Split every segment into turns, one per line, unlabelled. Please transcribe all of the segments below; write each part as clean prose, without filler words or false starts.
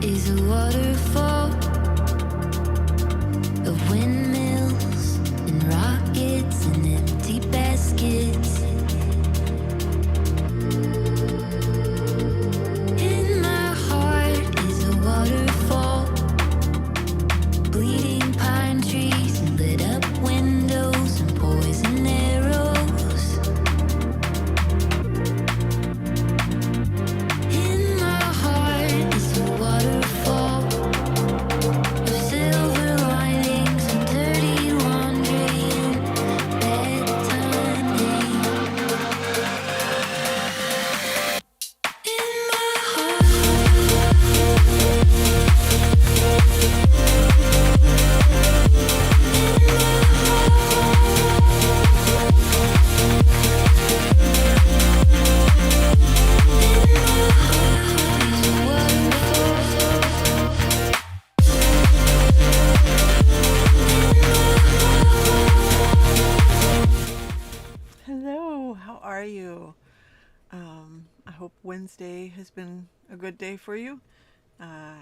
is a waterfall of windmills and rockets and empty baskets. In my heart is a waterfall, bleeding pine trees and lit up windows and poison arrows. In my heart is a waterfall of silver linings and dirty laundry and bedtime hate. In my
Hello, how are you? I hope Wednesday has been a good day for you.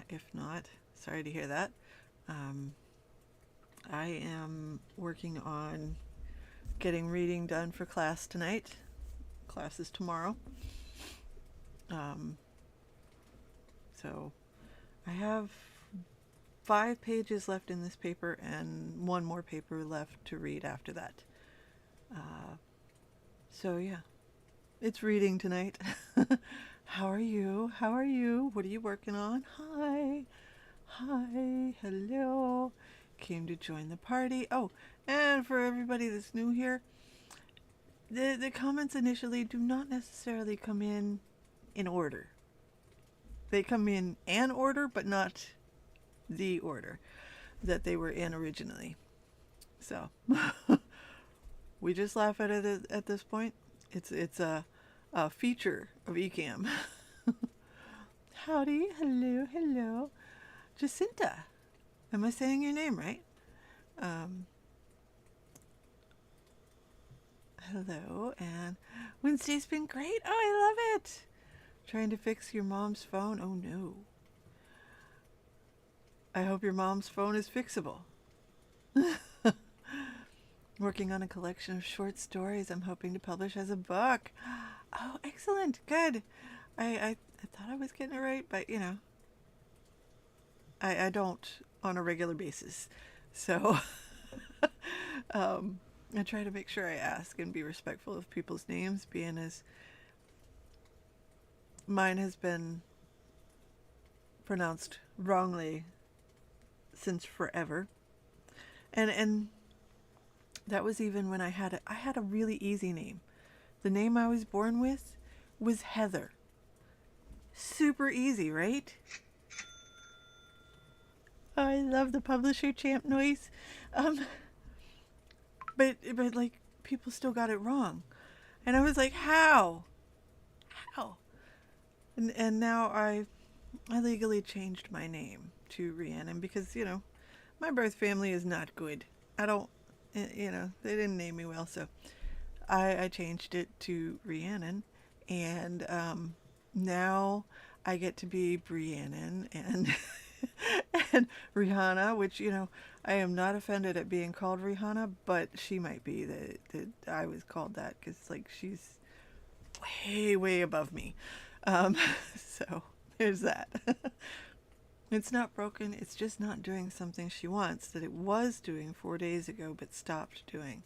If not, sorry to hear that. I am working on getting reading done for class tonight. Class is tomorrow. So I have 5 pages left in this paper and 1 more paper left to read after that. So yeah, it's reading tonight. How are you? How are you? What are you working on? Hi. Hi. Hello. Came to join the party. Oh, and for everybody that's new here, the comments initially do not necessarily come in order. They come in an order, but not the order that they were in originally. So we just laugh at it at this point. It's a feature of Ecamm. Howdy, hello, hello. Jacinta. Am I saying your name right? Hello, and Wednesday's been great. Oh, I love it. Trying to fix your mom's phone. Oh no. I hope your mom's phone is fixable. Working on a collection of short stories I'm hoping to publish as a book. Oh, excellent. Good. I thought I was getting it right, but you know, I don't on a regular basis. So I try to make sure I ask and be respectful of people's names, being as mine has been pronounced wrongly since forever. And that was even when I had a really easy name. The name I was born with was Heather. Super easy, right? I love the publisher champ noise. But like people still got it wrong. And I was like, how? And now I legally changed my name to Rhiannon because, you know, my birth family is not good. I don't, you know, they didn't name me well, so I changed it to Rhiannon, and now I get to be Rhiannon and and Rihanna, which, you know, I am not offended at being called Rihanna, but she might be that I was called that because, like, she's way above me. So there's that. It's not broken. It's just not doing something she wants that it was doing 4 days ago but stopped doing.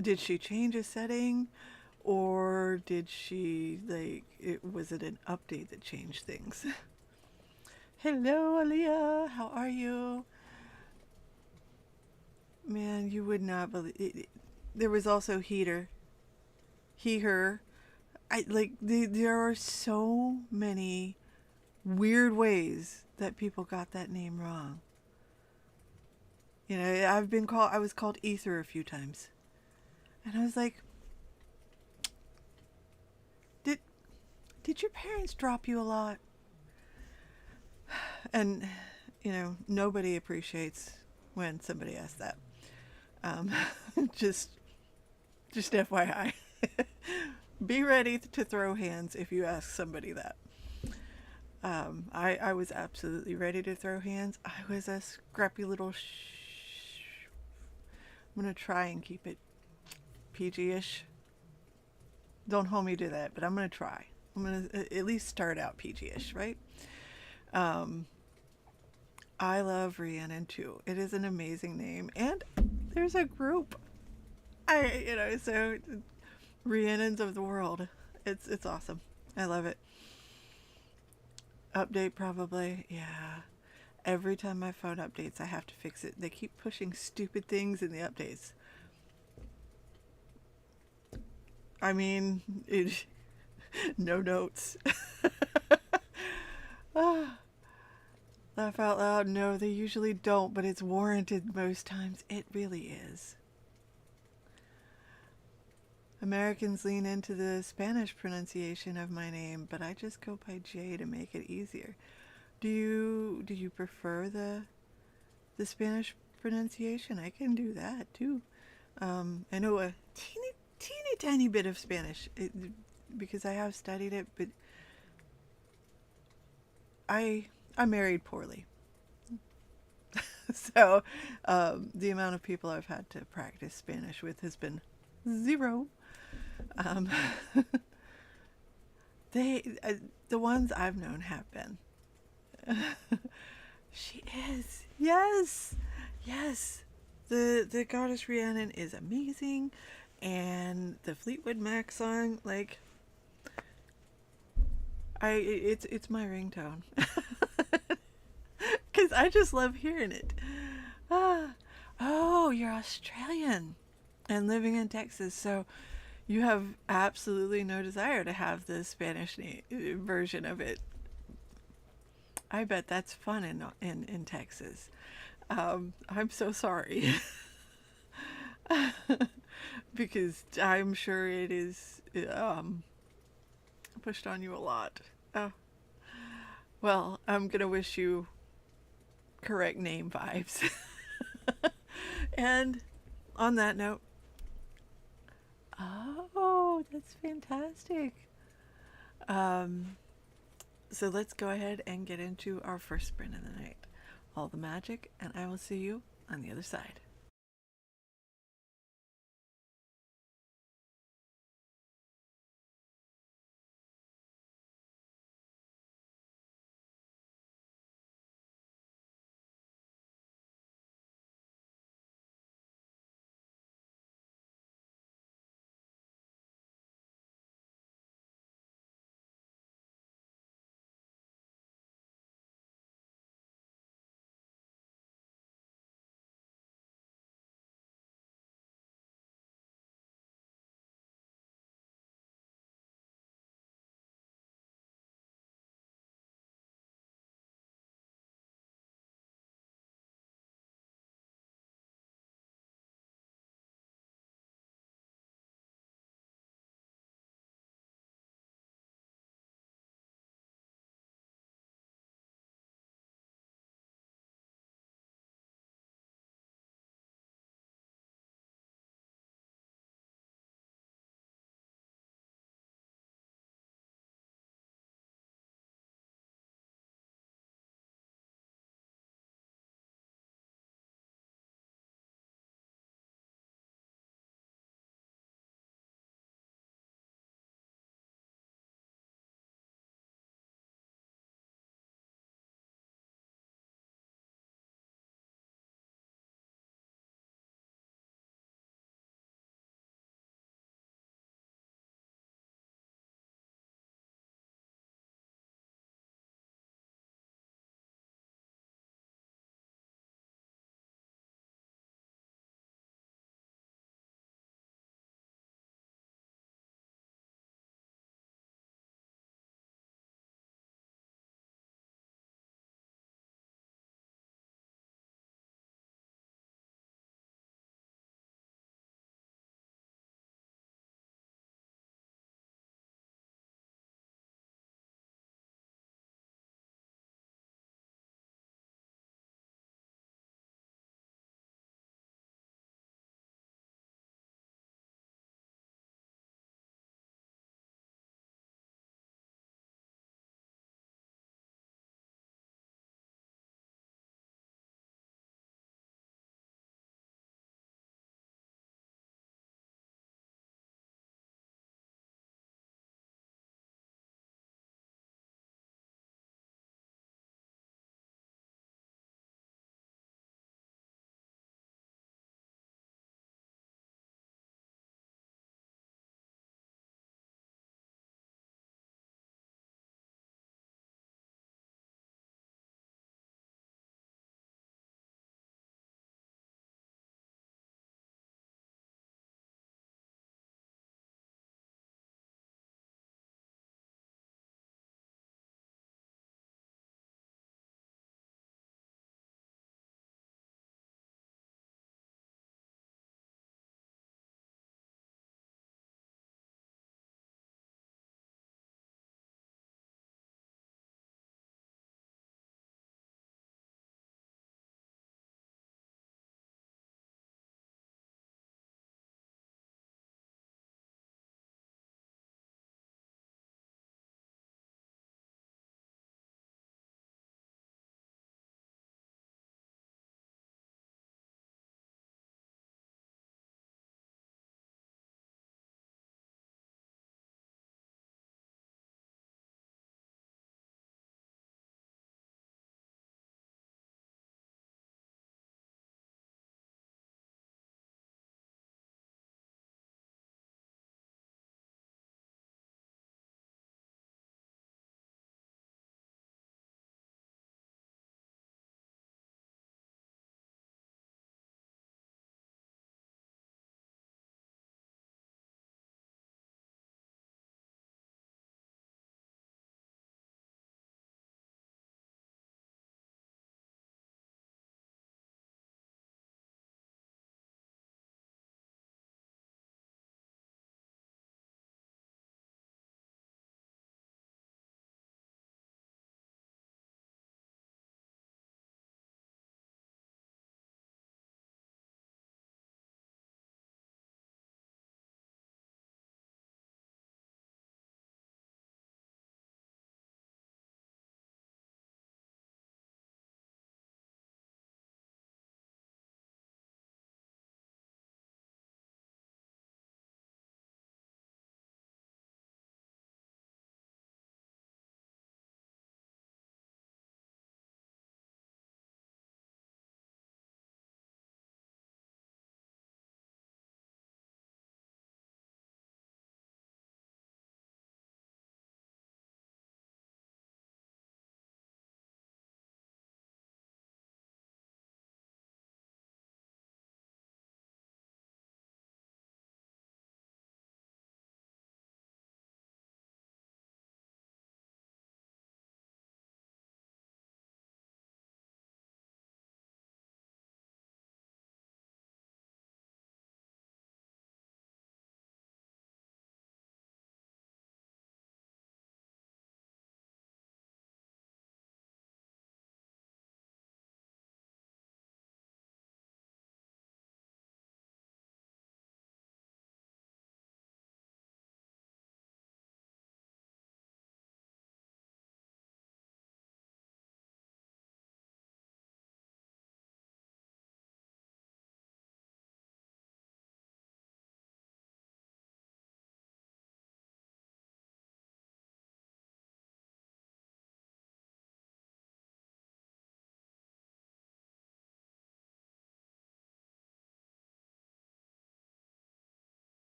Did she change a setting, or did she, like, was it an update that changed things? Hello, Aaliyah. How are you? Man, you would not believe it. There was also heater. He, her. There are so many weird ways that people got that name wrong. You know, I was called Ether a few times. And I was like, did your parents drop you a lot? And, you know, nobody appreciates when somebody asks that. Just FYI. Be ready to throw hands if you ask somebody that. I was absolutely ready to throw hands. I was a scrappy little I'm going to try and keep it PG-ish. Don't hold me to that, but I'm going to try. I'm going to at least start out PG-ish, right? Um, I love Rhiannon too. It is an amazing name. And there's a group. So Rhiannons of the world. It's awesome. I love it. Update probably. Yeah. Every time my phone updates, I have to fix it. They keep pushing stupid things in the updates. I mean, no notes. Ah, laugh out loud. No, they usually don't, but it's warranted most times. It really is. Americans lean into the Spanish pronunciation of my name, but I just go by J to make it easier. Do you prefer the Spanish pronunciation? I can do that too. I know a teeny tiny bit of Spanish because I have studied it, but I married poorly, so the amount of people I've had to practice Spanish with has been zero. Um, they the ones I've known have been. She is. Yes. Yes. The goddess Rhiannon is amazing, and the Fleetwood Mac song, like, it's my ringtone. Cuz I just love hearing it. Ah. Oh, you're Australian and living in Texas, so you have absolutely no desire to have the Spanish version of it. I bet that's fun in Texas. I'm so sorry. Because I'm sure it is pushed on you a lot. Oh, well, I'm going to wish you correct name vibes. And on that note, oh, that's fantastic. Um, so let's go ahead and get into our first sprint of the night. All the magic, and I will see you on the other side.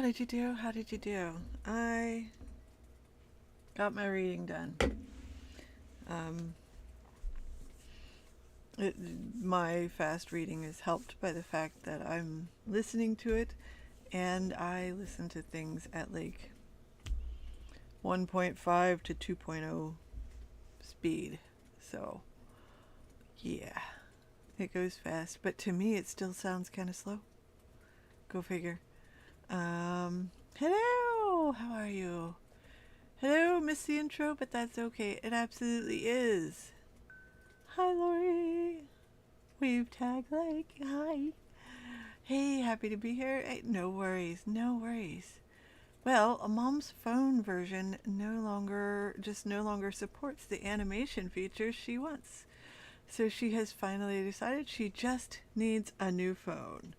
did you do? How did you do? I got my reading done. Um, it, my fast reading is helped by the fact that I'm listening to it, and I listen to things at like 1.5 to 2.0 speed. So, yeah, it goes fast, but to me it still sounds kind of slow. Go figure. Hello, how are you? Hello, missed the intro, but that's okay. It absolutely is. Hi, Lori. Wave tag like, hi. Hey, happy to be here. Hey, no worries, no worries. Well, a mom's phone version no longer supports the animation features she wants. So she has finally decided she just needs a new phone.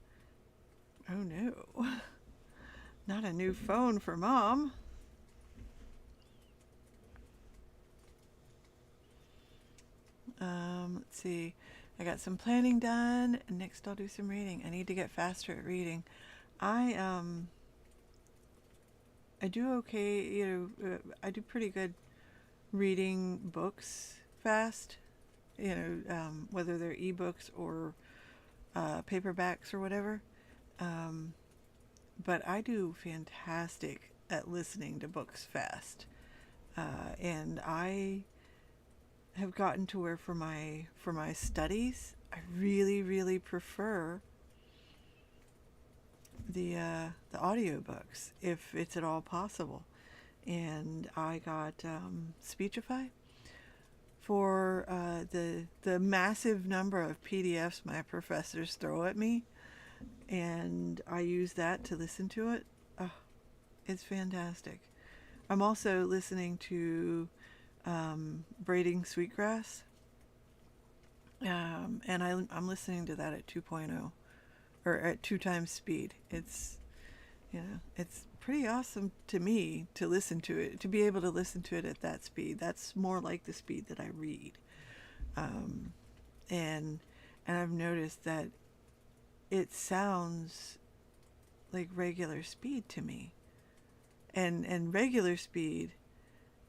Oh no. Not a new phone for mom. Let's see. I got some planning done. Next I'll do some reading. I need to get faster at reading. I do okay, I do pretty good reading books fast, whether they're ebooks or paperbacks or whatever. But I do fantastic at listening to books fast. And I have gotten to where for my studies, I really, really prefer the audiobooks if it's at all possible. And I got Speechify for the massive number of PDFs my professors throw at me, and I use that to listen to it. Oh, it's fantastic. I'm also listening to Braiding Sweetgrass, and I'm listening to that at 2.0 or at 2 times speed. It's pretty awesome to me to listen to it, to be able to listen to it at that speed. That's more like the speed that I read, and I've noticed that it sounds like regular speed to me, and regular speed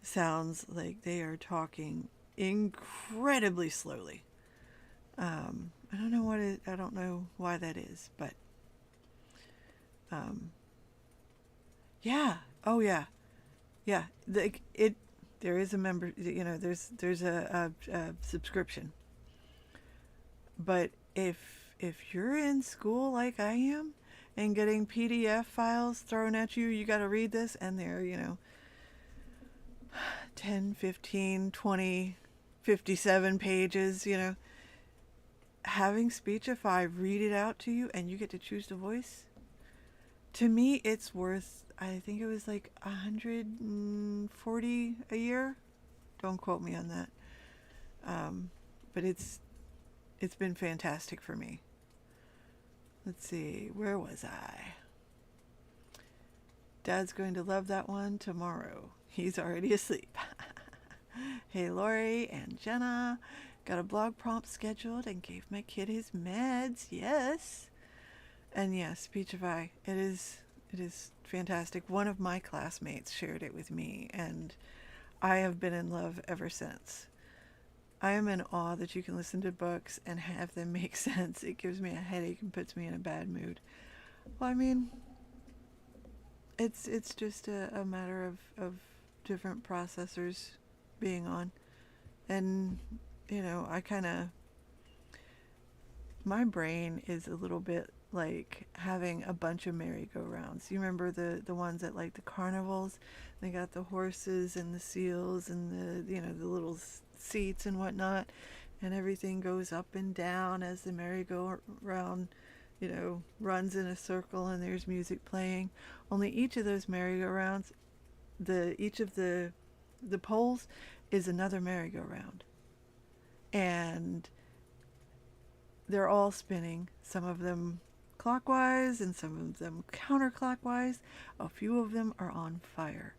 sounds like they are talking incredibly slowly. I don't know why that is, but yeah. Oh yeah. Yeah. There is a member, there's a subscription. But if you're in school like I am and getting PDF files thrown at you, you got to read this, and they're, 10, 15, 20, 57 pages, having Speechify read it out to you and you get to choose the voice. To me, it's worth, I think it was like $140 a year. Don't quote me on that. But it's been fantastic for me. Let's see, where was I? Dad's going to love that one tomorrow. He's already asleep. Hey, Lori and Jenna. Got a blog prompt scheduled and gave my kid his meds. Yes. And yes, Speechify. It is fantastic. One of my classmates shared it with me, and I have been in love ever since. I am in awe that you can listen to books and have them make sense. It gives me a headache and puts me in a bad mood. Well, I mean, it's just a matter of different processors being on. And, my brain is a little bit like having a bunch of merry-go-rounds. You remember the ones at like the carnivals? They got the horses and the seals and the little seats and whatnot, and everything goes up and down as the merry-go-round, runs in a circle, and there's music playing. Only each of those merry-go-rounds, each of the poles is another merry-go-round, and they're all spinning. Some of them clockwise and some of them counterclockwise. A few of them are on fire,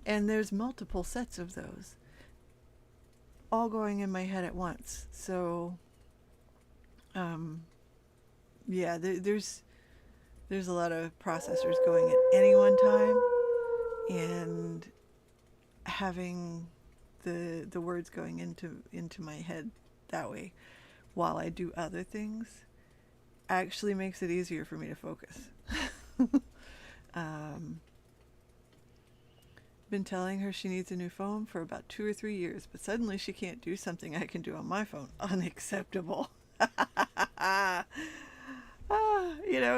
and there's multiple sets of those all going in my head at once. So there's there's a lot of processors going at any one time, and having the words going into my head that way while I do other things actually makes it easier for me to focus. um, been telling her she needs a new phone for about 2 or 3 years, but suddenly she can't do something I can do on my phone. Unacceptable.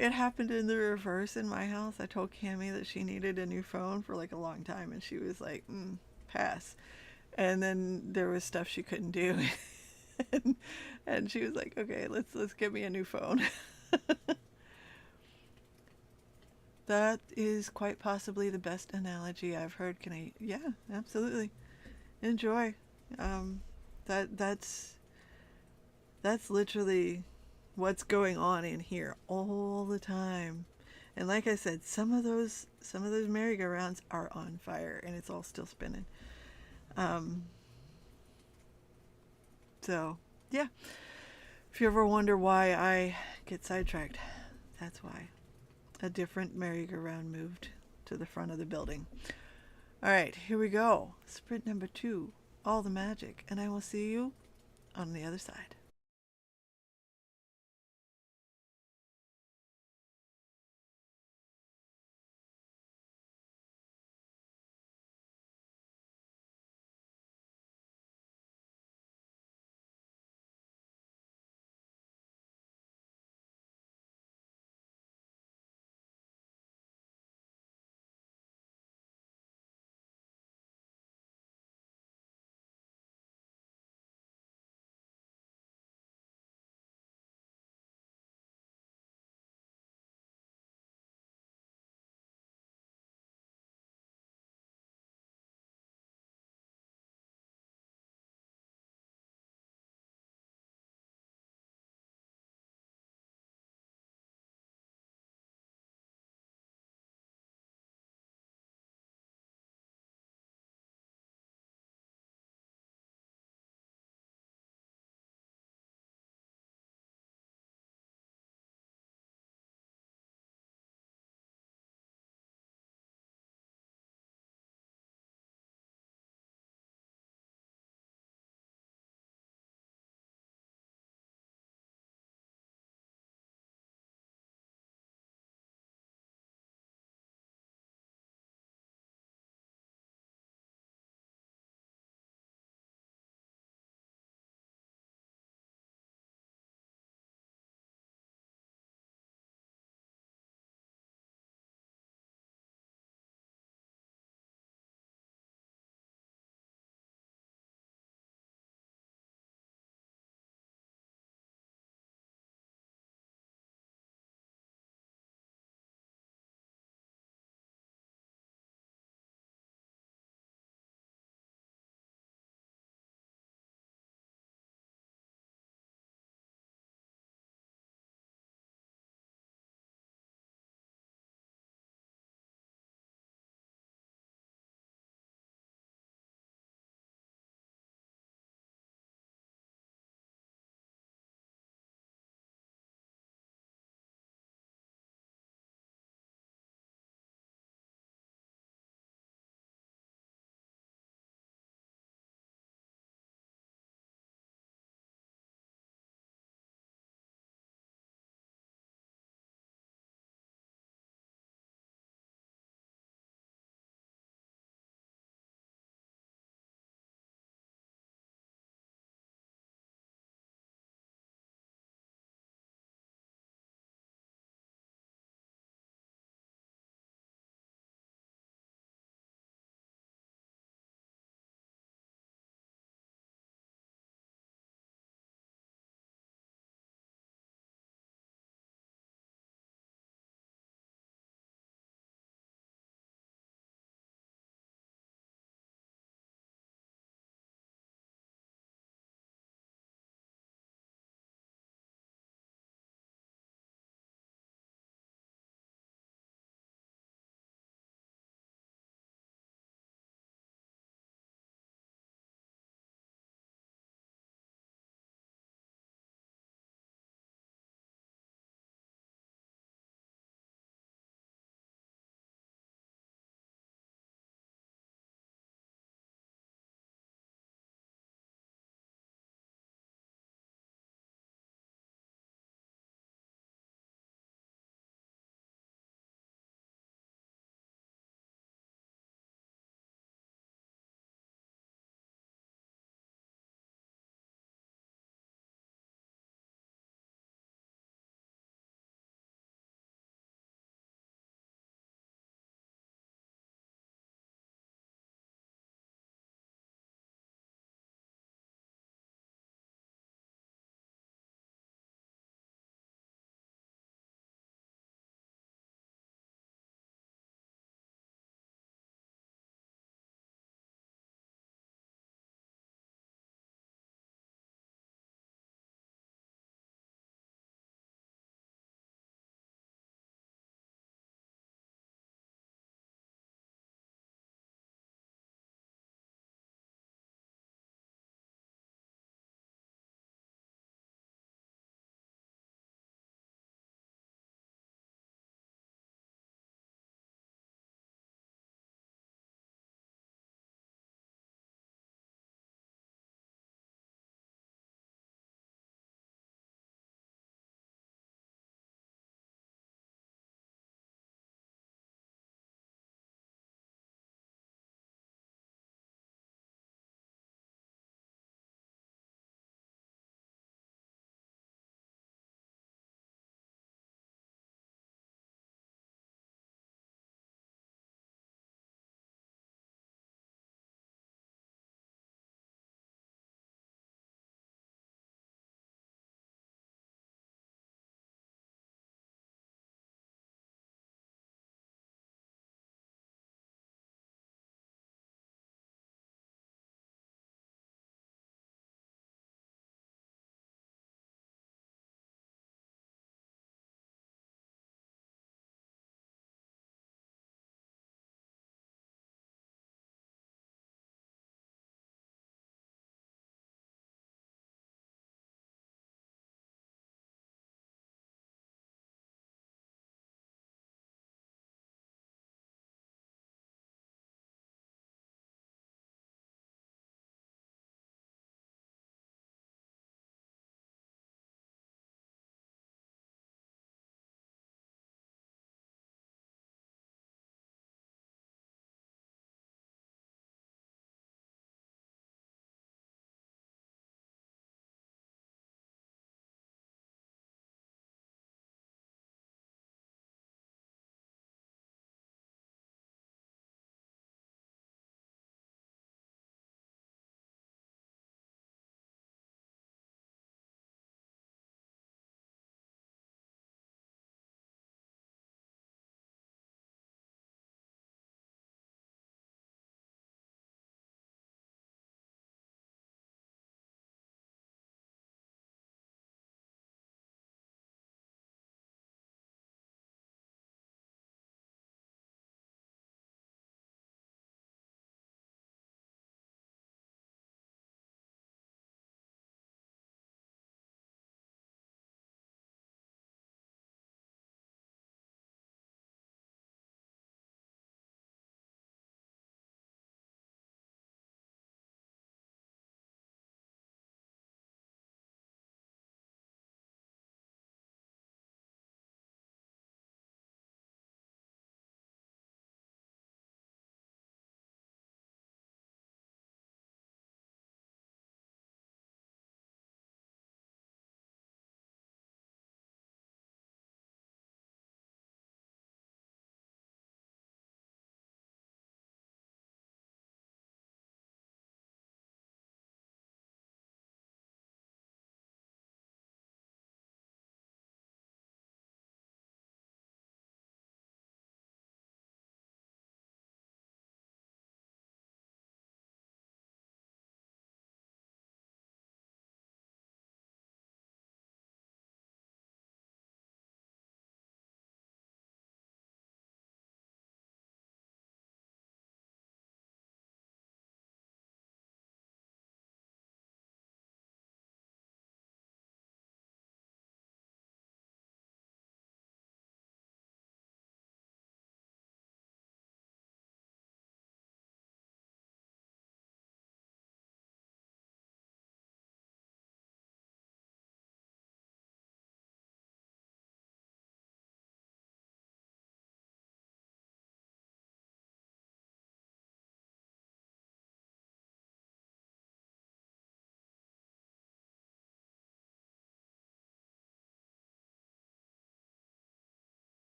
It happened in the reverse in my house. I told Cammy that she needed a new phone for like a long time, and she was like, pass. And then there was stuff she couldn't do, and, and she was like, okay, let's get me a new phone. That is quite possibly the best analogy I've heard. Can I? Yeah, absolutely. Enjoy. Um, that's literally what's going on in here all the time. And like I said, some of those merry-go-rounds are on fire, and it's all still spinning. Um, so yeah, if you ever wonder why I get sidetracked, that's why. A different merry-go-round moved to the front of the building. All right, here we go. Sprint number 2, all the magic, and I will see you on the other side.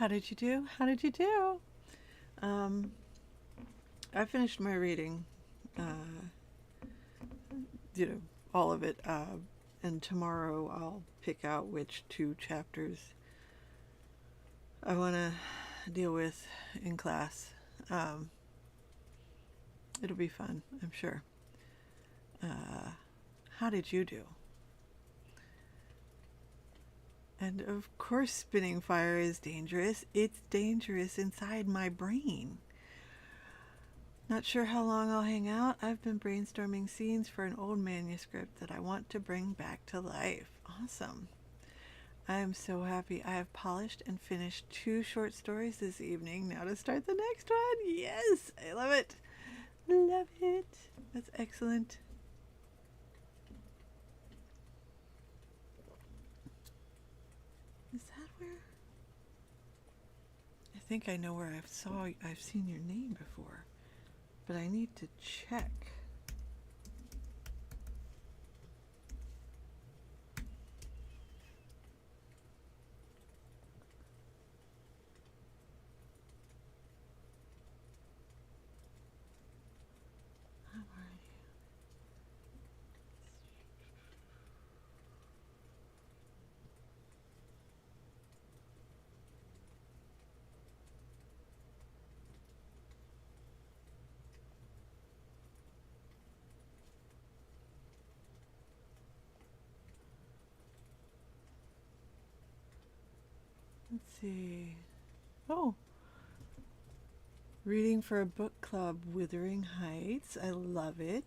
How did you do? How did you do? Um, I finished my reading, uh, all of it, and tomorrow I'll pick out which 2 chapters I want to deal with in class. Um, it'll be fun, I'm sure. How did you do? And of course, spinning fire is dangerous. It's dangerous inside my brain. Not sure how long I'll hang out. I've been brainstorming scenes for an old manuscript that I want to bring back to life. Awesome. I am so happy. I have polished and finished 2 short stories this evening. Now to start the next one. Yes, I love it. Love it. That's excellent. Is that where? I think I know where I've seen your name before, but I need to check. How are you? Let's see. Oh, reading for a book club, Wuthering Heights. I love it.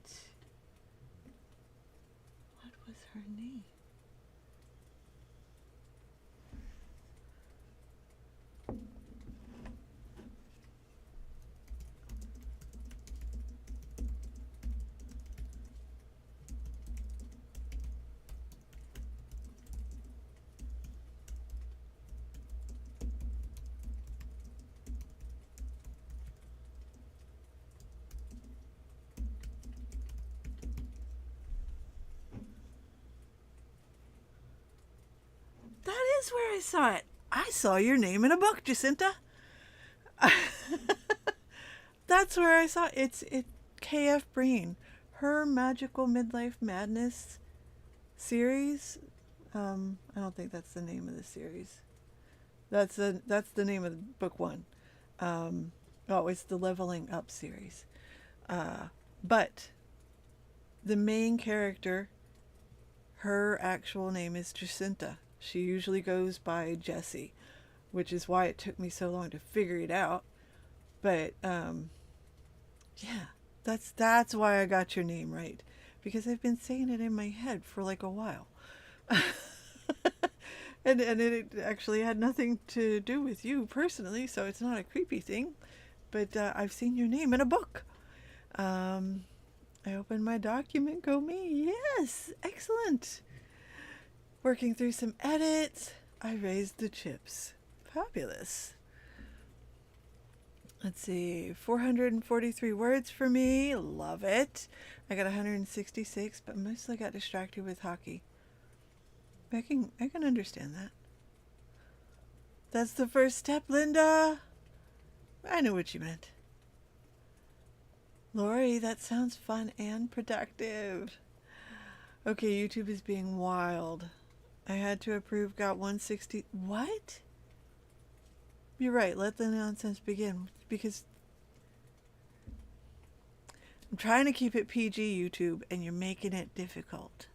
What was her name? That is where I saw it. I saw your name in a book, Jacinta. That's where I saw it. It's KF Breen. Her Magical Midlife Madness series. I don't think that's the name of the series. That's the name of book 1. It's the Leveling Up series. But the main character, her actual name is Jacinta. She usually goes by Jessie, which is why it took me so long to figure it out. But yeah, that's why I got your name right, because I've been saying it in my head for like a while. and it actually had nothing to do with you personally, so it's not a creepy thing. But I've seen your name in a book. I opened my document. Go me. Yes, excellent. Working through some edits. I raised the chips. Fabulous. Let's see, 443 words for me. Love it. I got 166, but mostly got distracted with hockey. I can understand that. That's the first step, Linda. I know what you meant. Lori, that sounds fun and productive. Okay, YouTube is being wild. I had to approve, got 160. What? You're right, let the nonsense begin, because I'm trying to keep it PG, YouTube, and you're making it difficult.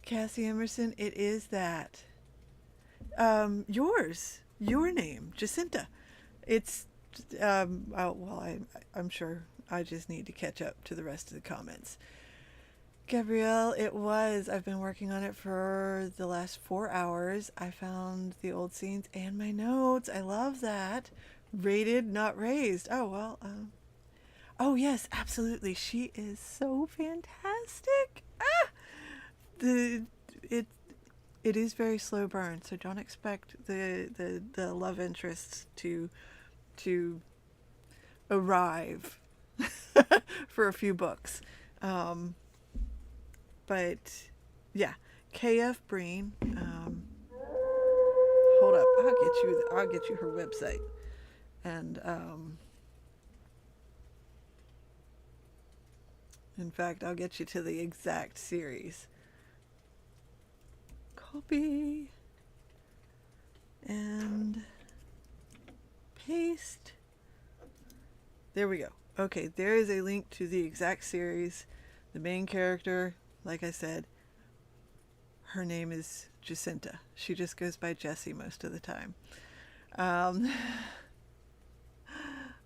Cassie Emerson, it is that. Your name, Jacinta. It's, I'm sure I just need to catch up to the rest of the comments. Gabrielle, it was. I've been working on it for the last 4 hours. I found the old scenes and my notes. I love that. Rated, not raised. Oh, well. Oh, yes, absolutely. She is so fantastic. It is very slow burn, so don't expect the love interests to arrive for a few books. But yeah, KF Breen. Hold up. I'll get you her website. And in fact, I'll get you to the exact series. Copy and paste. There we go. Okay, there is a link to the exact series. The main character, like I said, her name is Jacinta. She just goes by Jessie most of the time. Um,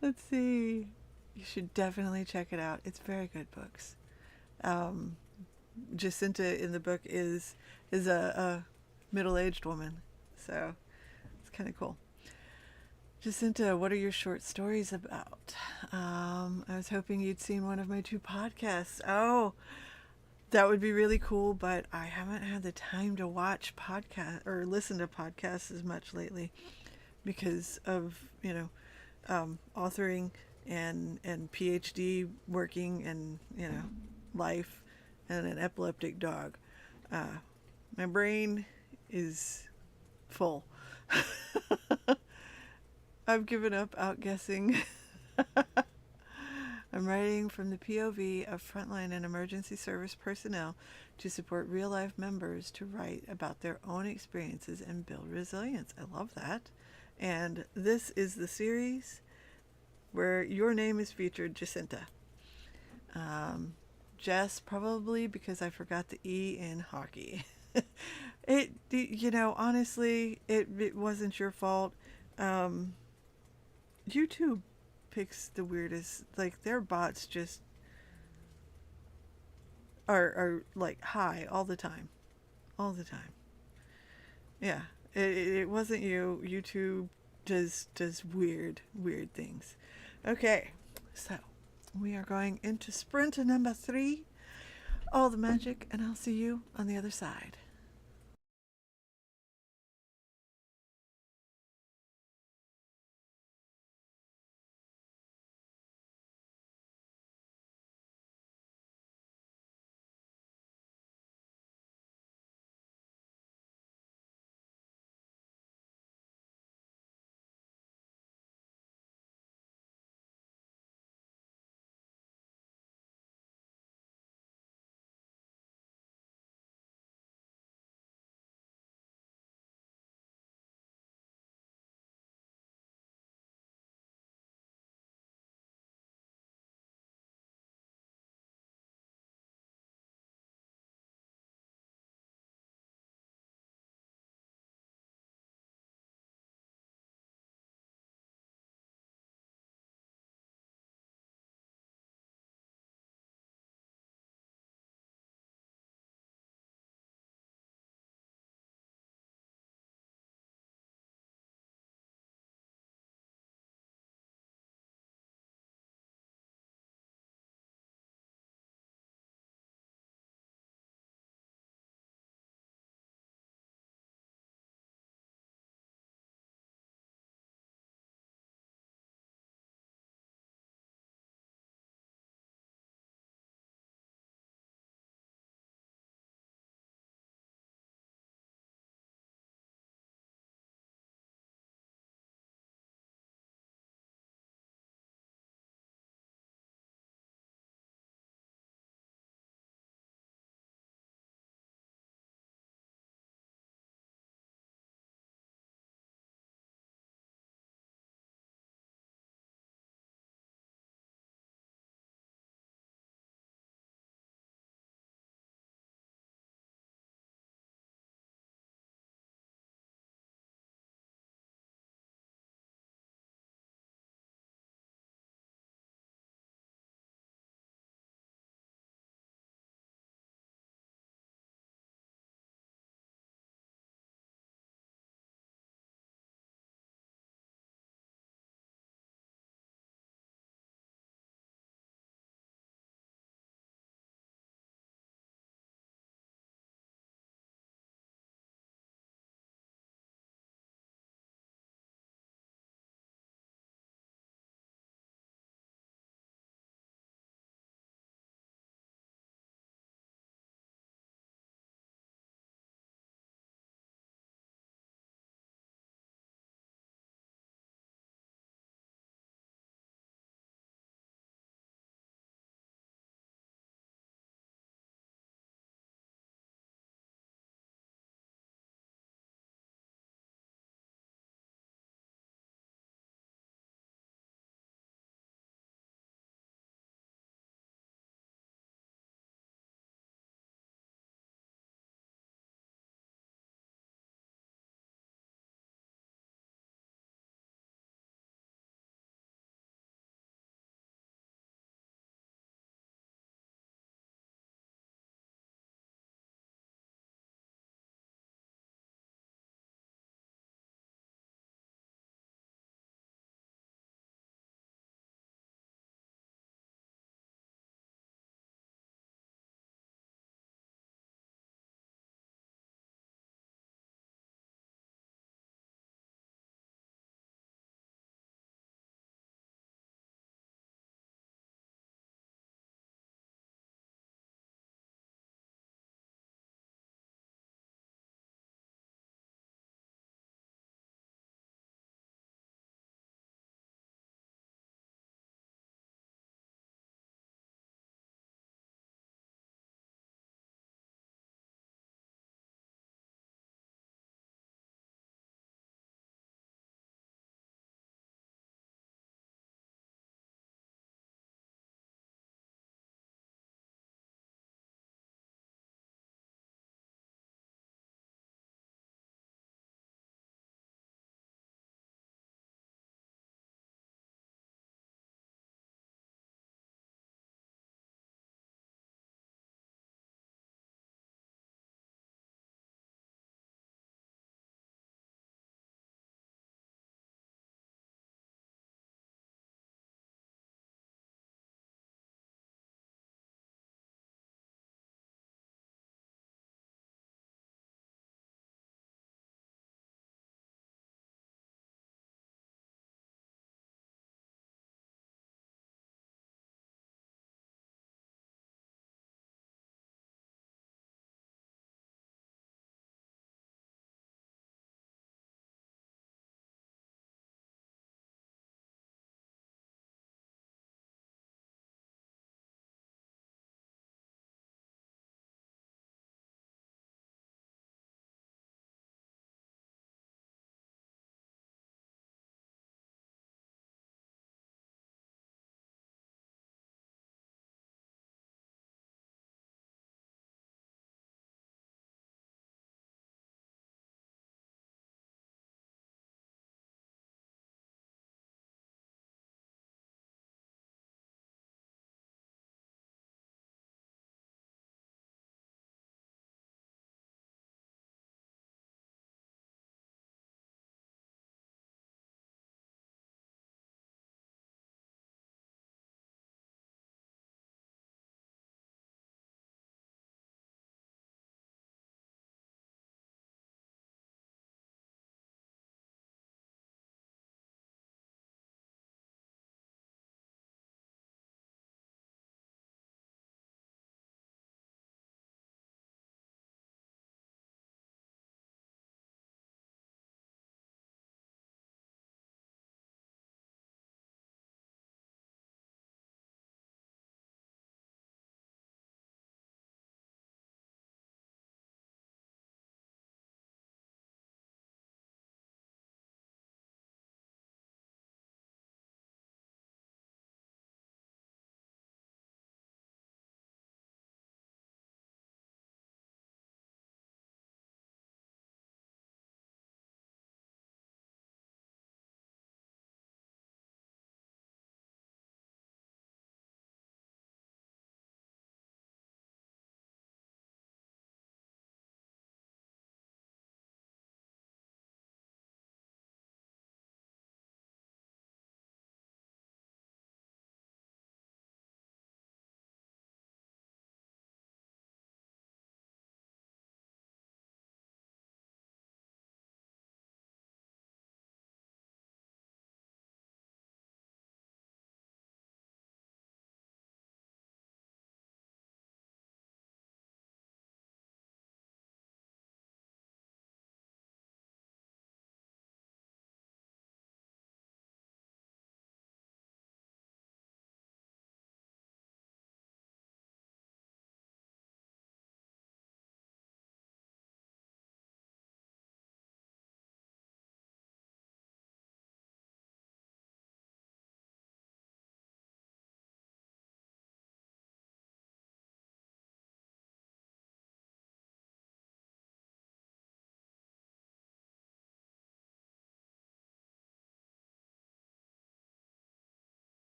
let's see. You should definitely check it out. It's very good books. Um, Jacinta in the book is a middle-aged woman, so it's kind of cool. Jacinta, what are your short stories about? I was hoping you'd seen one of my 2 podcasts. Oh, that would be really cool, but I haven't had the time to watch podcast or listen to podcasts as much lately because of, authoring and PhD working and, life and an epileptic dog. My brain is full. I've given up outguessing. I'm writing from the POV of frontline and emergency service personnel to support real-life members to write about their own experiences and build resilience. I love that. And this is the series where your name is featured, Jacinta. Jess, probably because I forgot the E in hockey. Honestly, it wasn't your fault. YouTube picks the weirdest, like their bots just are like high all the time. All the time. Yeah. It wasn't you. YouTube does weird things. Okay. So we are going into sprint number 3. All the magic, and I'll see you on the other side.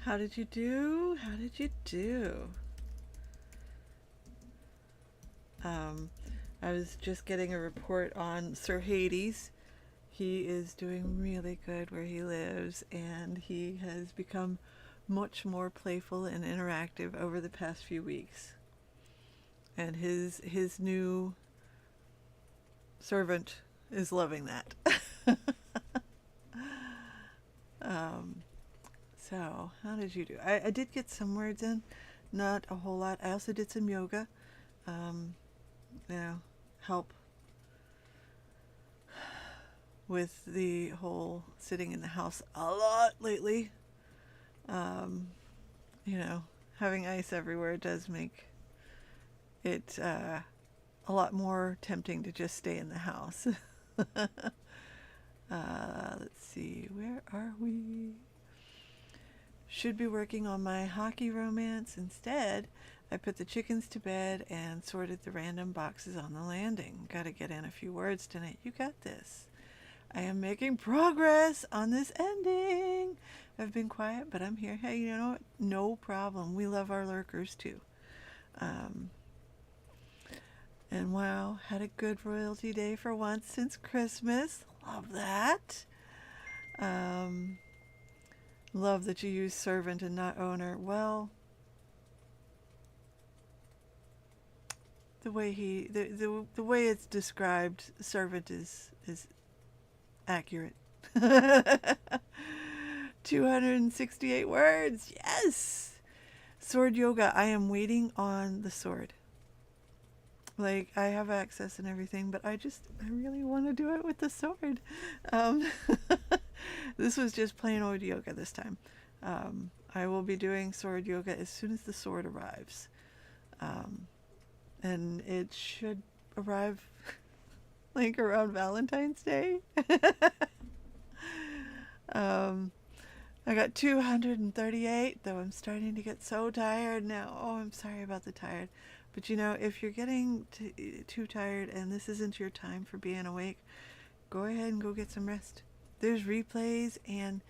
How did you do? How did you do? I was just getting a report on Sir Hades. He is doing really good where he lives, and he has become much more playful and interactive over the past few weeks. And his new servant is loving that. So, how did you do? I did get some words in, not a whole lot. I also did some yoga, help with the whole sitting in the house a lot lately. Having ice everywhere does make it a lot more tempting to just stay in the house. Let's see, where are we? Should be working on my hockey romance. Instead, I put the chickens to bed and sorted the random boxes on the landing. Gotta get in a few words tonight. You got this. I am making progress on this ending. I've been quiet, but I'm here. Hey, you know what? No problem. We love our lurkers too. And wow, had a good royalty day for once since Christmas. Love that. Love that you use servant and not owner. Well, the way the way it's described, servant is accurate. 268 words. Yes. Sword yoga. I am waiting on the sword. Like, I have access and everything, but I really want to do it with the sword. This was just plain old yoga this time. I will be doing sword yoga as soon as the sword arrives. And it should arrive like around Valentine's Day. I got 238, though I'm starting to get so tired now. Oh, I'm sorry about the tired. But if you're getting too tired and this isn't your time for being awake, go ahead and go get some rest. There's replays, and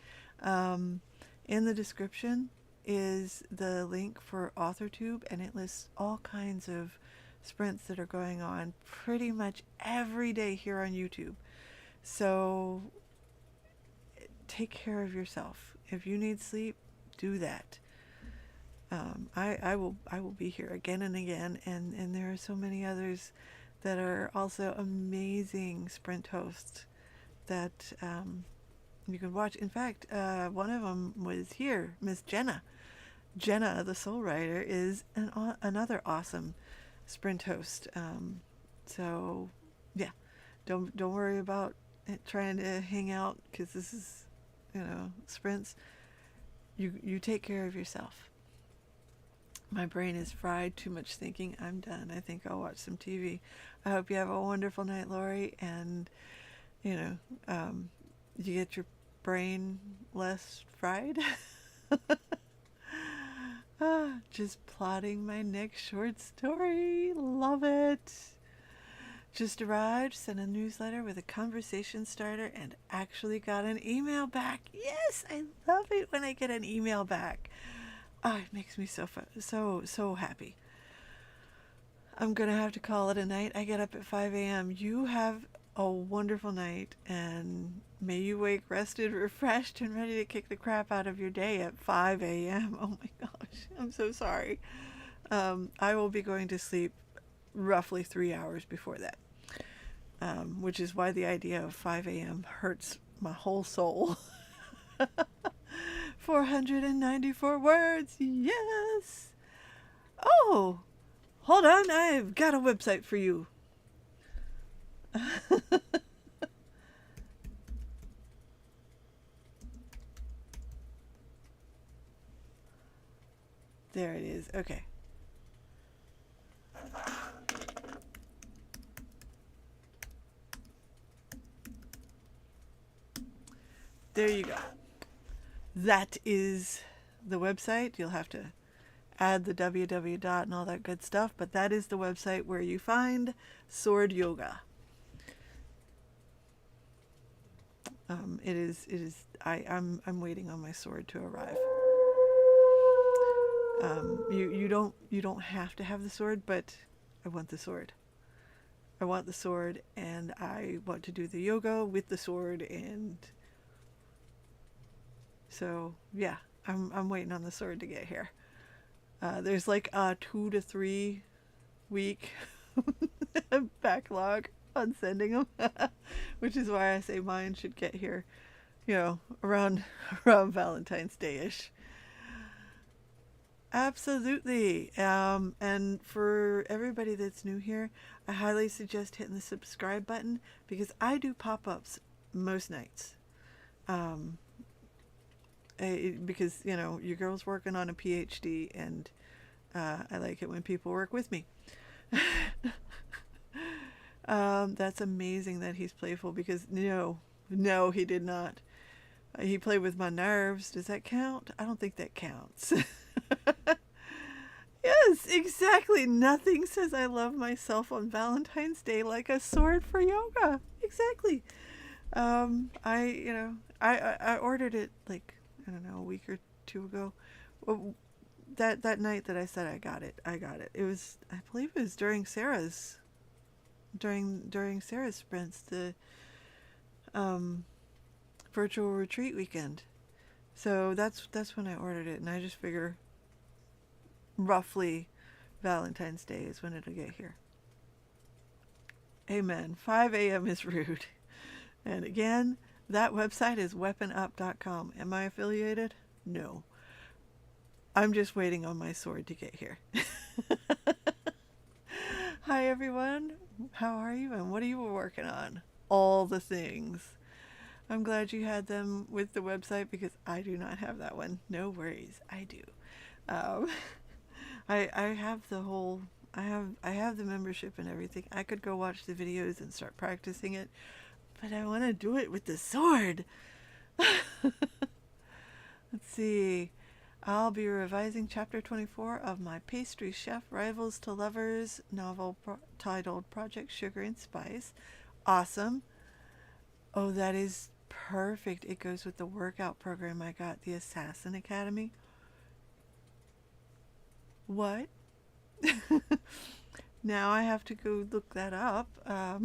in the description is the link for AuthorTube, and it lists all kinds of sprints that are going on pretty much every day here on YouTube. So take care of yourself. If you need sleep, do that. I will be here again and again, and there are so many others that are also amazing sprint hosts that you can watch. In fact, one of them was here, Miss Jenna. Jenna, the Soul Rider, is another awesome sprint host. So yeah, don't worry about trying to hang out, because this is sprints. You take care of yourself. My brain is fried. Too much thinking. I'm done. I think I'll watch some TV. I hope you have a wonderful night, Lori, and you get your brain less fried. Just plotting my next short story. Love it. Just arrived, sent a newsletter with a conversation starter, and actually got an email back. Yes, I love it when I get an email back. Oh, it makes me so happy. I'm gonna have to call it a night. I get up at 5 a.m. You have a wonderful night, and may you wake rested, refreshed, and ready to kick the crap out of your day at 5 a.m. Oh my gosh, I'm so sorry. I will be going to sleep roughly 3 hours before that, which is why the idea of 5 a.m. hurts my whole soul. 494 words, yes. Oh, hold on, I've got a website for you. There it is. Okay. There you go. That is the website. You'll have to add the www dot and all that good stuff, but that is the website where you find sword yoga. I'm waiting on my sword to arrive. You don't have to have the sword, but I want the sword. I want the sword, and I want to do the yoga with the sword, and so yeah, I'm waiting on the sword to get here. There's like a 2 to 3 week backlog on sending them, which is why I say mine should get here, around around Valentine's Day ish. Absolutely. And for everybody that's new here, I highly suggest hitting the subscribe button because I do pop-ups most nights. Um, because your girl's working on a PhD, and I like it when people work with me. That's amazing that he's playful because no, he did not. He played with my nerves. Does that count? I don't think that counts. Yes, exactly. Nothing says I love myself on Valentine's Day like a sword for yoga. Exactly. I ordered it like, I don't know, a week or two ago. Well, that night that I said I got it. It was, I believe it was during Sarah's sprints, the virtual retreat weekend. So that's when I ordered it, and I just figure roughly Valentine's Day is when it'll get here. Amen. 5 a.m. is rude. And again, that website is weaponup.com. Am I affiliated? No. I'm just waiting on my sword to get here. Hi, everyone. How are you, and what are you working on? All the things. I'm glad you had them with the website because I do not have that one. No worries. I do. Um, I have the whole, I have the membership and everything. I could go watch the videos and start practicing it, but I want to do it with the sword. Let's see. I'll be revising chapter 24 of my pastry chef rivals to lovers novel titled Project Sugar and Spice. Awesome. Oh, that is perfect. It goes with the workout program I got, the Assassin Academy. What? Now I have to go look that up. I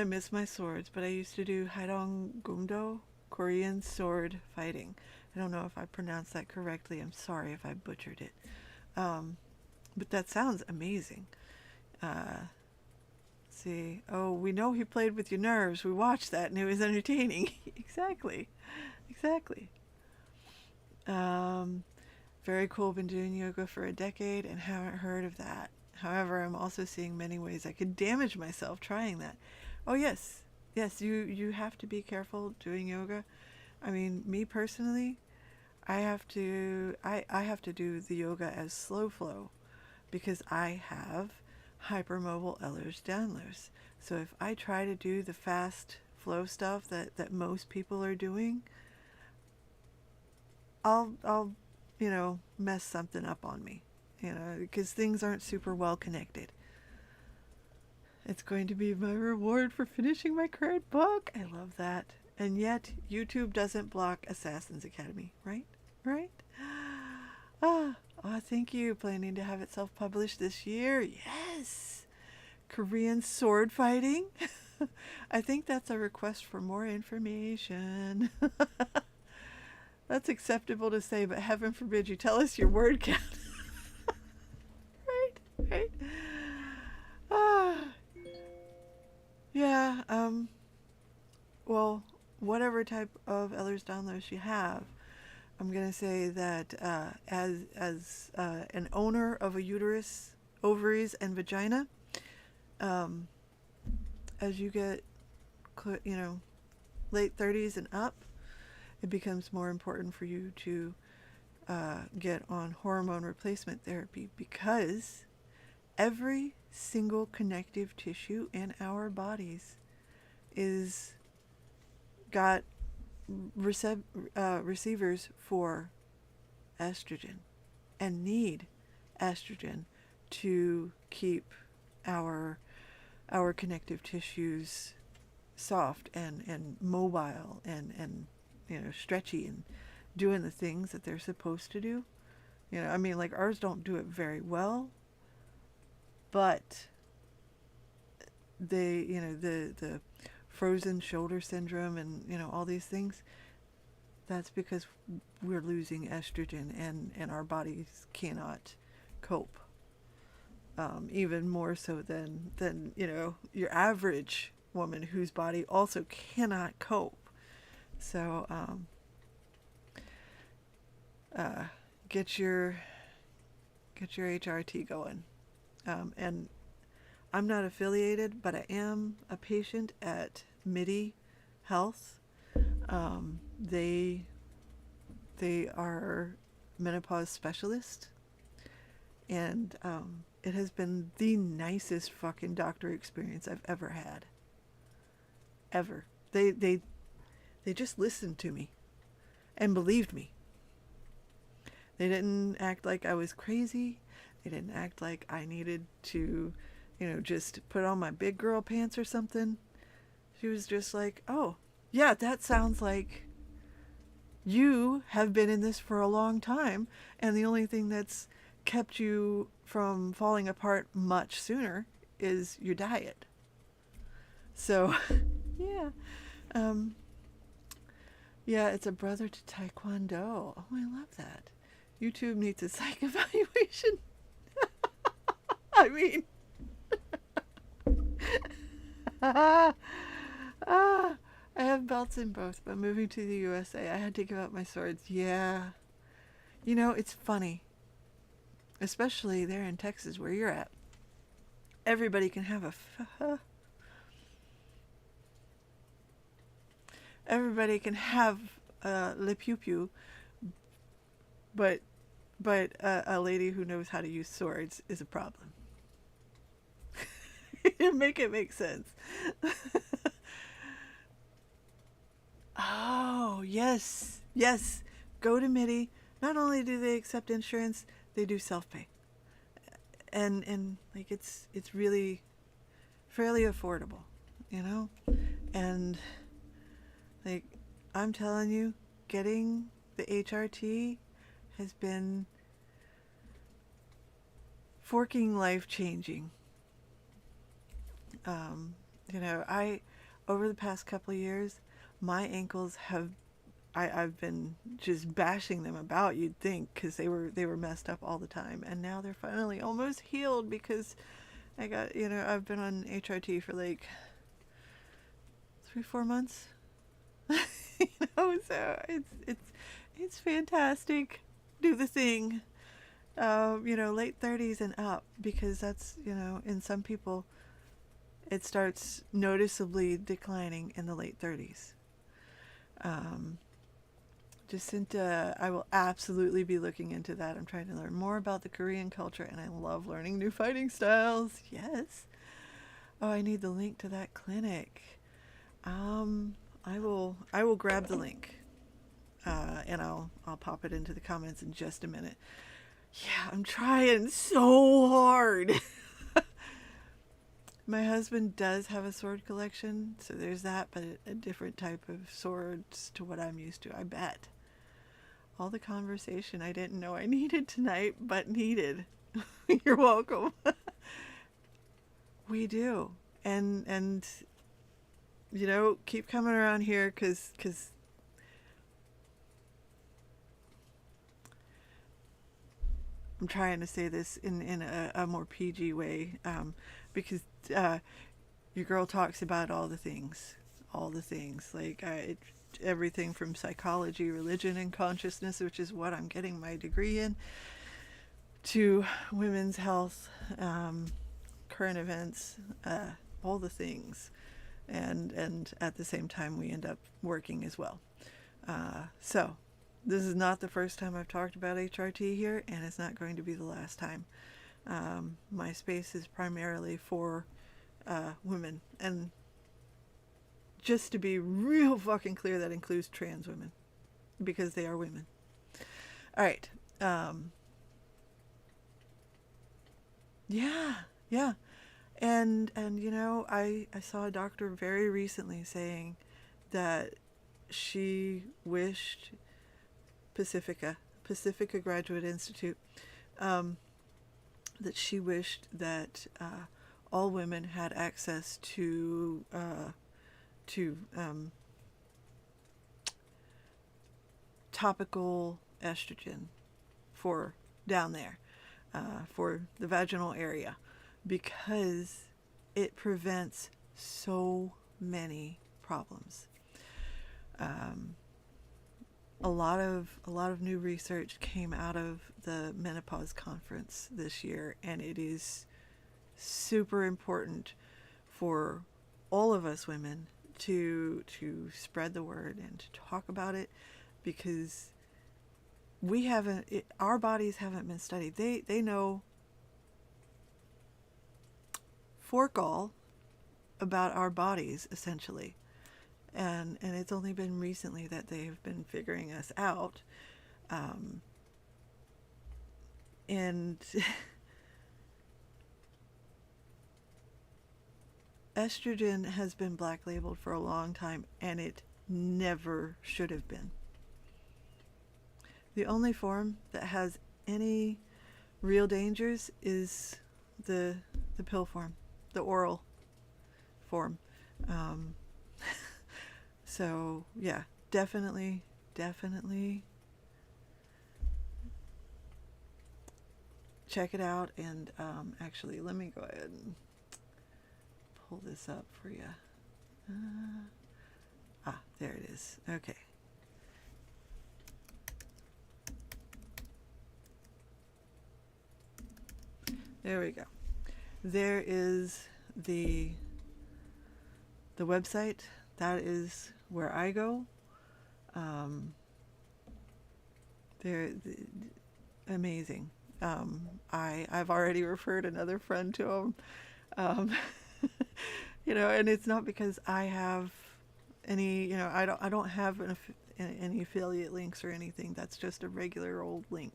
miss my swords, but I used to do Haidong Gumdo, Korean sword fighting. I don't know if I pronounced that correctly. I'm sorry if I butchered it. But that sounds amazing. Let's see. Oh, we know he played with your nerves. We watched that and it was entertaining. Exactly. Exactly. Very cool. Been doing yoga for a decade and haven't heard of that. However, I'm also seeing many ways I could damage myself trying that. Oh, yes. Yes, you have to be careful doing yoga. I mean, me personally, I have to do the yoga as slow flow because I have hypermobile Ehlers-Danlos. So if I try to do the fast flow stuff that most people are doing, I'll mess something up on me, because things aren't super well connected. It's going to be my reward for finishing my current book. I love that. And yet, YouTube doesn't block Assassin's Academy, right? Right? Oh, thank you. Planning to have it self-published this year? Yes. Korean sword fighting? I think that's a request for more information. That's acceptable to say, but heaven forbid you tell us your word count. Right? Ah. Yeah, well, whatever type of Ehlers-Danlos you have, I'm going to say that as an owner of a uterus, ovaries, and vagina, as you get, late 30s and up, it becomes more important for you to get on hormone replacement therapy because every single connective tissue in our bodies is got receivers for estrogen and need estrogen to keep our connective tissues soft and mobile and stretchy and doing the things that they're supposed to do. You know, I mean, like ours don't do it very well, but they, you know, the frozen shoulder syndrome and, you know, all these things, that's because we're losing estrogen and our bodies cannot cope. Even more so than, you know, your average woman whose body also cannot cope. So, get your HRT going. And I'm not affiliated, but I am a patient at MIDI Health. They are menopause specialists, and it has been the nicest fucking doctor experience I've ever had. Ever. They just listened to me and believed me. They didn't act like I was crazy. They didn't act like I needed to, you know, just put on my big girl pants or something. She was just like, oh, yeah, that sounds like you have been in this for a long time, and the only thing that's kept you from falling apart much sooner is your diet. So, yeah. Yeah, it's a brother to Taekwondo. Oh, I love that. YouTube needs a psych evaluation. I mean, I have belts in both, but moving to the USA, I had to give up my swords. Yeah. You know, it's funny, especially there in Texas where you're at. Everybody can have everybody can have le pew pew, but a lady who knows how to use swords is a problem. Make it make sense. Oh, yes. Yes. Go to MIDI. Not only do they accept insurance, they do self-pay. And like it's really fairly affordable, you know? And like I'm telling you, getting the HRT has been forking life-changing. You know, over the past couple of years, my ankles have, I've been just bashing them about, you'd think, because they were messed up all the time, and now they're finally almost healed because I got, you know, I've been on HRT for like 3-4 months. You know, so it's fantastic. Do the thing. You know, late 30s and up, because that's, you know, in some people it starts noticeably declining in the late 30s. Jacinta, I will absolutely be looking into that. I'm trying to learn more about the Korean culture, and I love learning new fighting styles. Yes. Oh, I need the link to that clinic. I will grab the link, and I'll pop it into the comments in just a minute. Yeah, I'm trying so hard. My husband does have a sword collection, so there's that, but a different type of swords to what I'm used to, I bet. All the conversation I didn't know I needed tonight, but needed. You're welcome. We do. And you know, keep coming around here, because I'm trying to say this in a more PG way, because your girl talks about all the things, like everything from psychology, religion, and consciousness, which is what I'm getting my degree in, to women's health, current events, all the things, and at the same time we end up working as well. So this is not the first time I've talked about HRT here, and it's not going to be the last time. My space is primarily for women, and just to be real fucking clear, that includes trans women, because they are women. All right. Yeah. And you know, I saw a doctor very recently saying that she wished Pacifica Graduate Institute, that she wished that all women had access to topical estrogen for down there, for the vaginal area, because it prevents so many problems. A lot of new research came out of the menopause conference this year, and it is super important for all of us women to spread the word and to talk about it, because our bodies haven't been studied. They know fork all about our bodies, essentially, and it's only been recently that they've been figuring us out, and estrogen has been black labeled for a long time, and it never should have been. The only form that has any real dangers is the pill form, the oral form. So yeah, definitely check it out. And actually, let me go ahead and pull this up for you. There it is. Okay. There we go. There is the website. That is where I go. They're amazing. I've already referred another friend to them. And it's not because I have any, I don't have any affiliate links or anything. That's just a regular old link.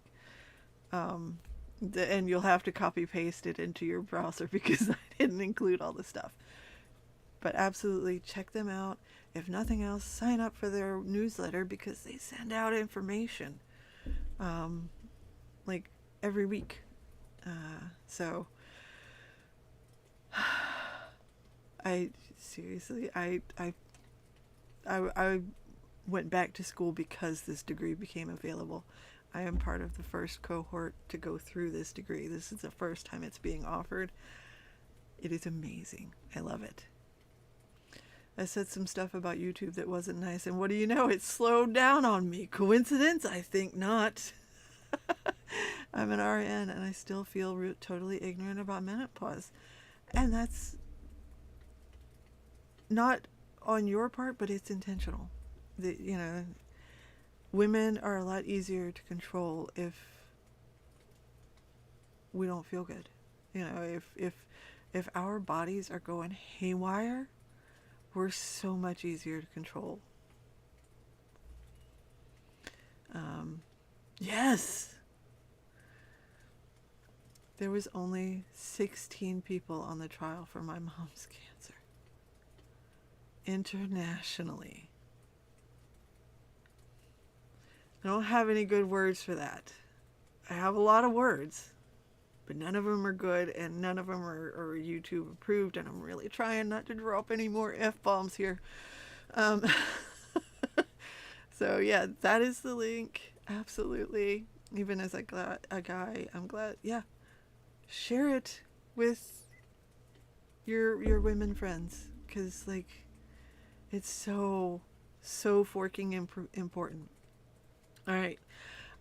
And you'll have to copy paste it into your browser because I didn't include all the stuff. But absolutely check them out. If nothing else, sign up for their newsletter, because they send out information like every week. So I seriously, I went back to school because this degree became available. I am part of the first cohort to go through this degree. This is the first time it's being offered. It is amazing. I love it. I said some stuff about YouTube that wasn't nice, and what do you know? It slowed down on me. Coincidence? I think not. I'm an RN, and I still feel totally ignorant about menopause. And that's not on your part, but it's intentional. Women are a lot easier to control if we don't feel good. If our bodies are going haywire, we're so much easier to control. Yes! There was only 16 people on the trial for my mom's cancer. Internationally. I don't have any good words for that. I have a lot of words, but none of them are good, and none of them are YouTube approved, and I'm really trying not to drop any more F-bombs here. So yeah, that is the link. Absolutely. Even as a guy, I'm glad. Yeah. Share it with your women friends, because it's so forking important. All right,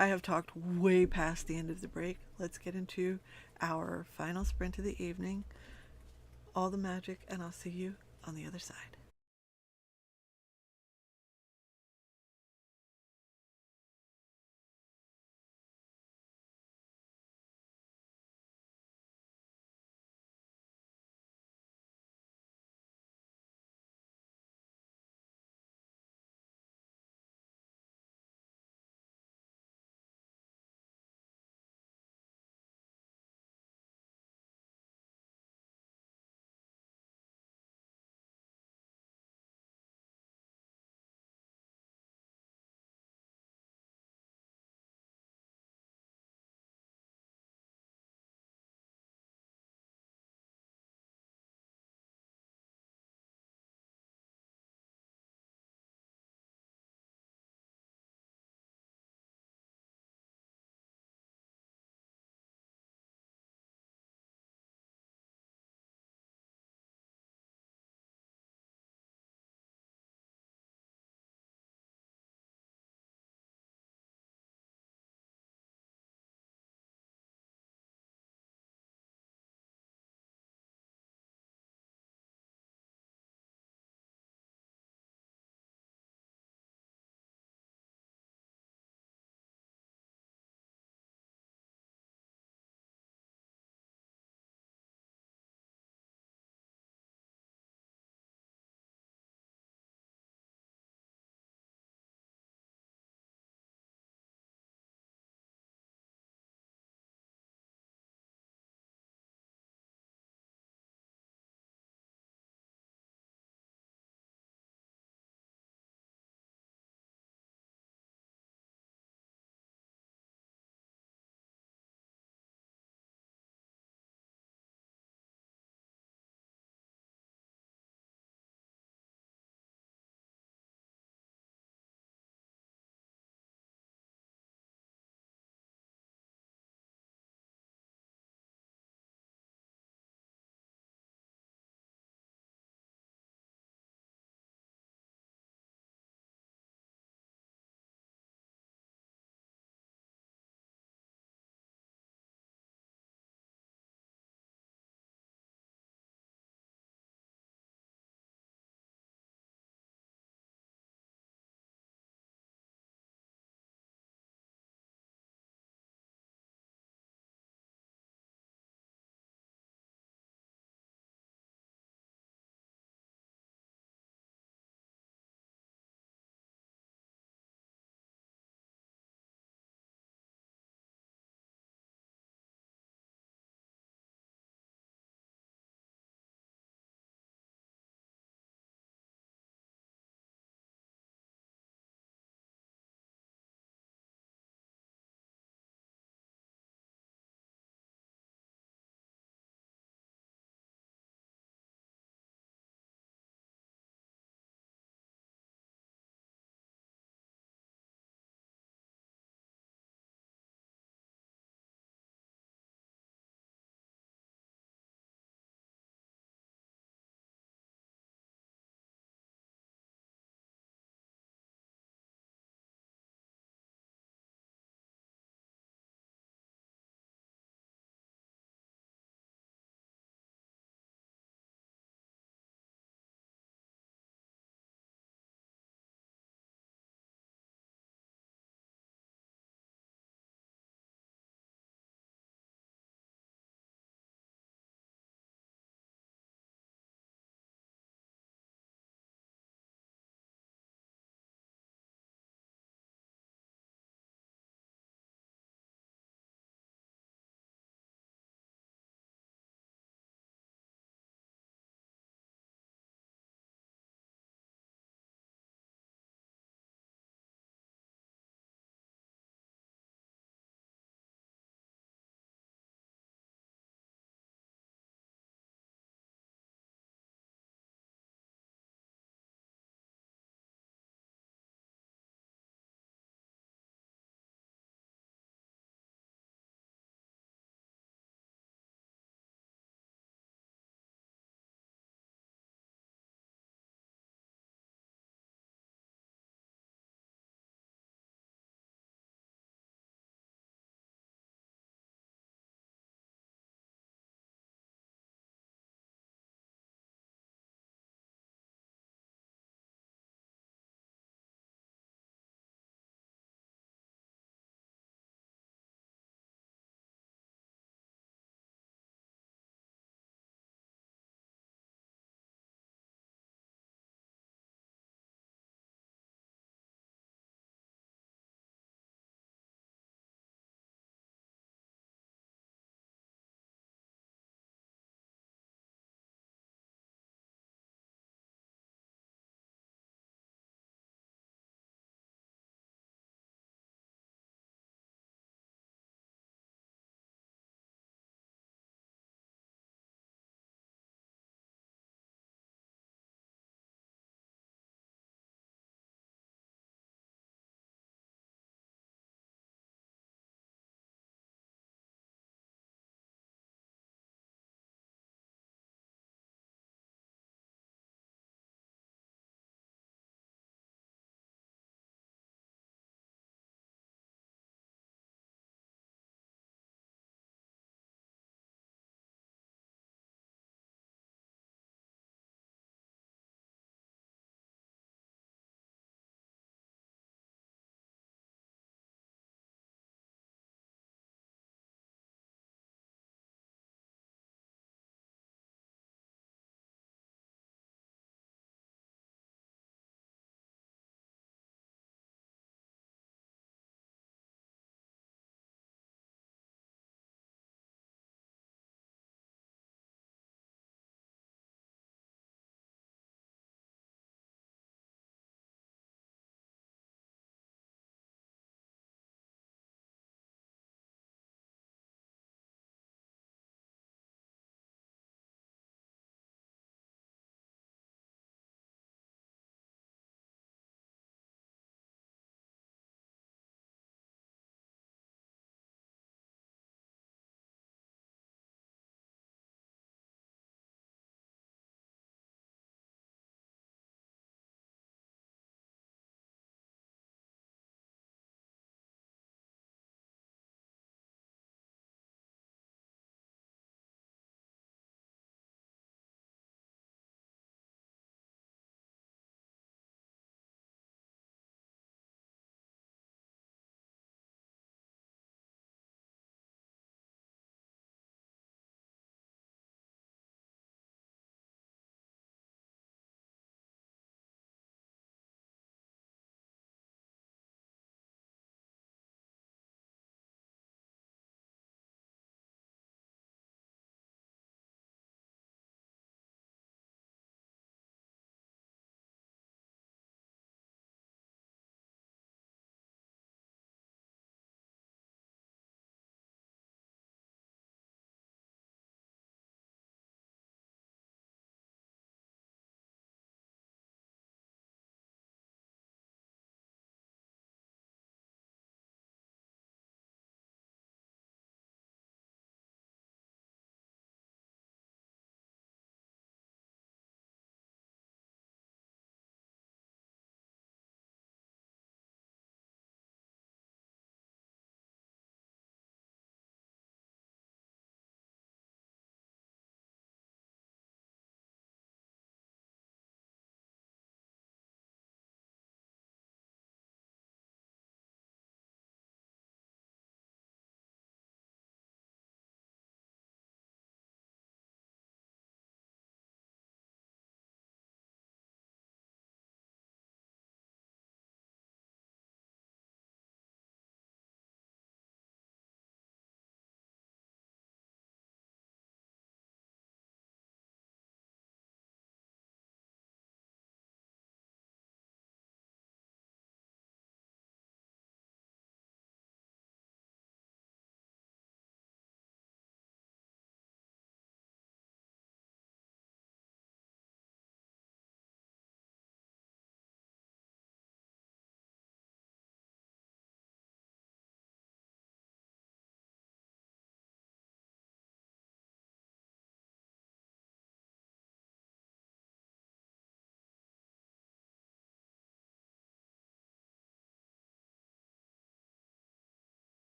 I have talked way past the end of the break. Let's get into our final sprint of the evening. All the magic, and I'll see you on the other side.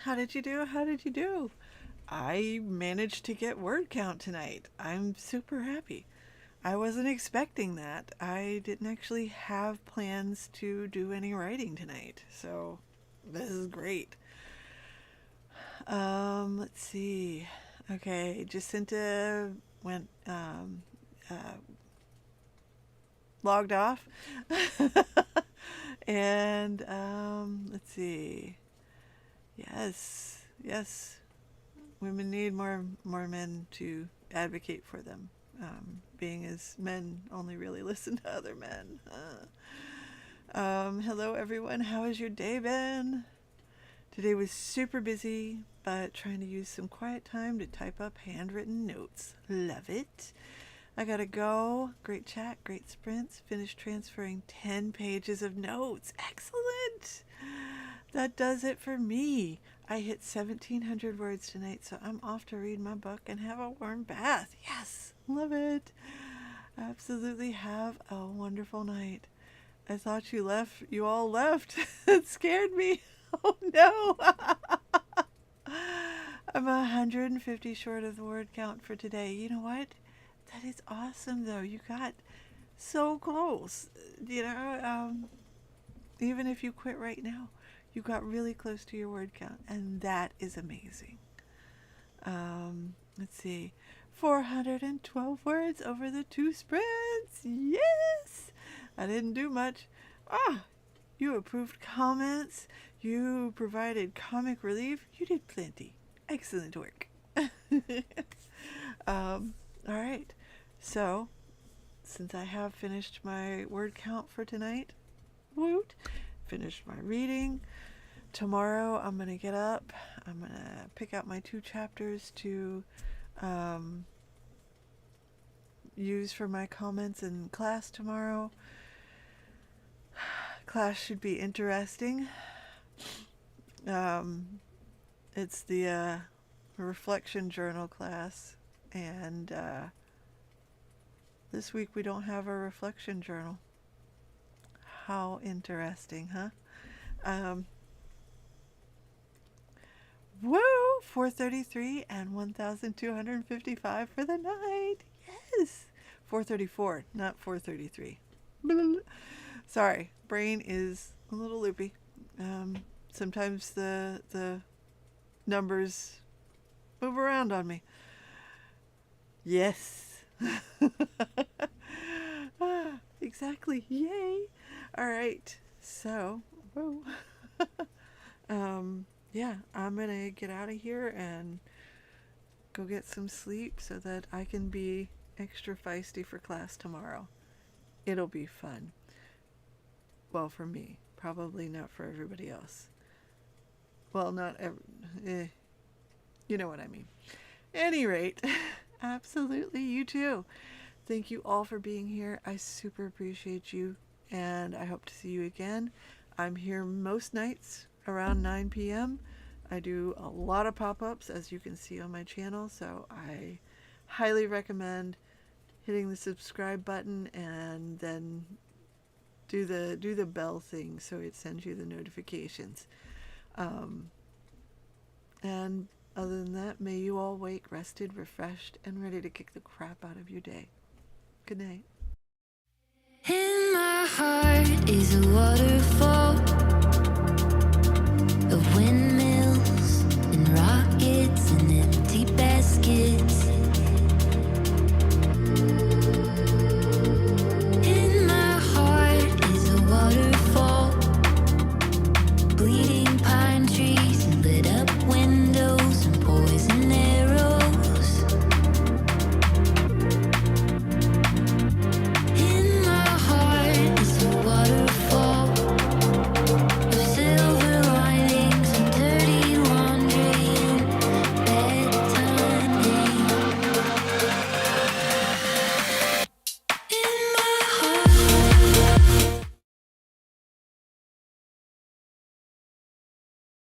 How did you do? How did you do? I managed to get word count tonight. I'm super happy. I wasn't expecting that. I didn't actually have plans to do any writing tonight, so this is great. Let's see. Okay, Jacinta went logged off. And let's see. Yes, yes. Women need more men to advocate for them. Being as men only really listen to other men. Hello everyone. How has your day been? Today was super busy, but trying to use some quiet time to type up handwritten notes. Love it. I gotta go. Great chat, great sprints. Finished transferring 10 pages of notes. Excellent. That does it for me. I hit 1,700 words tonight, so I'm off to read my book and have a warm bath. Yes, love it. Absolutely have a wonderful night. I thought you left. You all left. It scared me. Oh no. I'm 150 short of the word count for today. You know what? That is awesome, though. You got so close. Even if you quit right now, you got really close to your word count, and that is amazing. Let's see. 412 words over the 2 sprints. Yes! I didn't do much. You approved comments. You provided comic relief. You did plenty. Excellent work. All right. So, since I have finished my word count for tonight, woot, finished my reading, tomorrow I'm going to get up. I'm going to pick out my 2 chapters to use for my comments in class tomorrow. Class should be interesting. It's the reflection journal class, and this week we don't have a reflection journal. How interesting, huh? Woo! 433 and 1,255 for the night. Yes! 434, not 433. Sorry, brain is a little loopy. Sometimes the numbers move around on me. Yes. Exactly. Yay. All right. So, whoa. Yeah, I'm going to get out of here and go get some sleep so that I can be extra feisty for class tomorrow. It'll be fun. Well, for me. Probably not for everybody else. Well, not you know what I mean. Any rate, absolutely, you too. Thank you all for being here. I super appreciate you, and I hope to see you again. I'm here most nights around 9 p.m. I do a lot of pop-ups, as you can see on my channel, so I highly recommend hitting the subscribe button and then do the bell thing so it sends you the notifications. And other than that, may you all wake rested, refreshed, and ready to kick the crap out of your day. Good night.
In my heart is a waterfall.